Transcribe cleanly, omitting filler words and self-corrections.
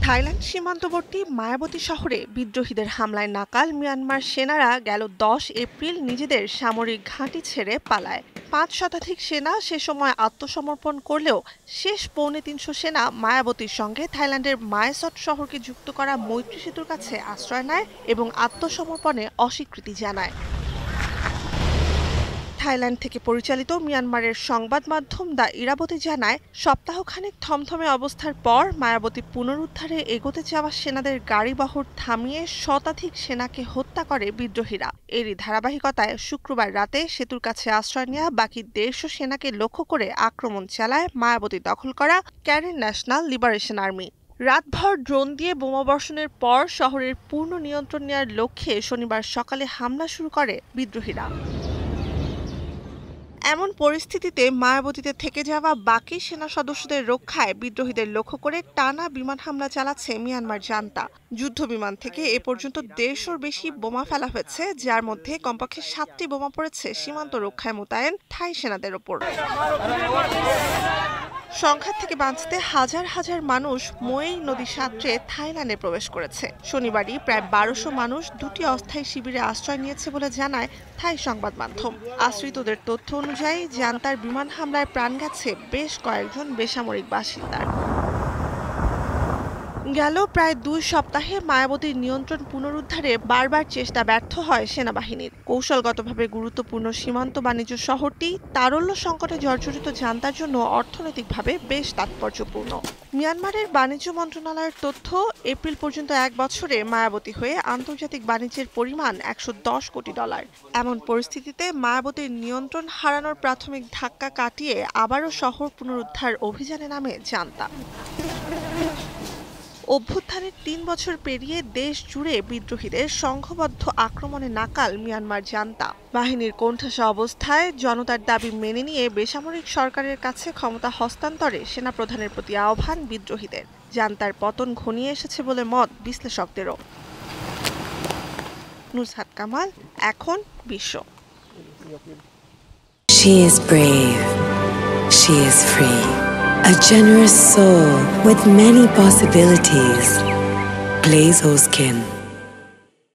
Thailand সীমান্তবর্তী মায়াবতী শহরে বিদ্রোহীদের হামলায় নাকাল মিয়ানমার সেনারা গেল ১০ এপ্রিল নিজেদের সামরিক ঘাঁটি ছেড়ে পালায়। ৫ শতাধিক সেনা সে সময় আত্মসমর্পণ করলেও শেষ ৩৫০ সেনা মায়াবতীর সঙ্গে থাইল্যান্ডের মায়াসট শহরকে যুক্ত করা মৈত্রী সেতুর কাছে আশ্রয় নেয় এবং আত্মসমর্পণে অস্বীকৃতি জানায়। থাইল্যান্ড থেকে পরিচালিত মিয়ানমারের সংবাদ মাধ্যম দ্য ইরাবতী জানায়, সপ্তাহখানেক থমথমে অবস্থার পর মায়াবতী পুনরুদ্ধারে এগোতে চাওয়া সেনাদের গাড়িবহর থামিয়ে শতাধিক সেনাকে হত্যা করে বিদ্রোহীরা। এরই ধারাবাহিকতায় শুক্রবার রাতে সেতুর কাছে আশ্রয় নেওয়া বাকি ১৫০ সেনাকে লক্ষ্য করে আক্রমণ চালায় মায়াবতী দখল করা ক্যারেন ন্যাশনাল লিবারেশন আর্মি। রাতভর ড্রোন দিয়ে বোমাবর্ষণের পর শহরের পূর্ণ নিয়ন্ত্রণ নেওয়ার লক্ষ্যে শনিবার সকালে হামলা শুরু করে বিদ্রোহীরা। এমন পরিস্থিতিতে মায়াবতীতে থেকে যাওয়া বাকি সেনা সদস্যদের রক্ষায় বিদ্রোহীদের লক্ষ্য করে টানা বিমান হামলা চালাচ্ছে মিয়ানমার জান্তা। যুদ্ধ বিমান থেকে এ পর্যন্ত ১৫০'র বেশি বোমা ফেলা হয়েছে, যার মধ্যে কমপক্ষে ৭টি বোমা পড়েছে সীমান্ত রক্ষায় মোতায়েন থাই সেনাদের ওপর। সংঘাত থেকে বাঁচতে হাজার হাজার মানুষ মোয়েই নদী সাঁতরে থাইল্যান্ডে প্রবেশ করেছে। শনিবারই প্রায় ১২০০ মানুষ ২টি অস্থায়ী শিবিরে আশ্রয় নিয়েছে বলে জানায় থাই সংবাদ মাধ্যম। আশ্রিতদের তথ্য অনুযায়ী জান্তার বিমান হামলায় প্রাণ গেছে বেশ কয়েকজন বেসামরিক বাসিন্দার। গেল প্রায় ২ সপ্তাহে মায়াবতীর নিয়ন্ত্রণ পুনরুদ্ধারে বারবার চেষ্টা ব্যর্থ হয় সেনাবাহিনীর। কৌশলগতভাবে গুরুত্বপূর্ণ সীমান্ত বাণিজ্য শহরটি তারল্য সংকটে জর্জরিত জান্তার জন্য অর্থনৈতিকভাবে বেশ তাৎপর্যপূর্ণ। মিয়ানমারের বাণিজ্য মন্ত্রণালয়ের তথ্য, এপ্রিল পর্যন্ত ১ বছরে মায়াবতী হয়ে আন্তর্জাতিক বাণিজ্যের পরিমাণ $১১০ কোটি। এমন পরিস্থিতিতে মায়াবতীর নিয়ন্ত্রণ হারানোর প্রাথমিক ধাক্কা কাটিয়ে আবারও শহর পুনরুদ্ধার অভিযানে নামে জান্তা। অভ্যুত্থানের ৩ বছর পেরিয়ে দেশ জুড়ে বিদ্রোহীদের সংঘবদ্ধ আক্রমণে নাকাল মিয়ানমার জান্তা। বাহিনীর কোণঠাসা অবস্থায় জনতার দাবি মেনে নিয়ে বেসামরিক সরকারের কাছে ক্ষমতা হস্তান্তরে সেনাপ্রধানের প্রতি আহ্বান বিদ্রোহীদের। জান্তার পতন ঘনিয়ে এসেছে বলে মত বিশ্লেষকদেরও। নুসহাত কামাল, এখন বিশ্ব। She is brave. She is free. A generous soul with many possibilities. Blaze Skin.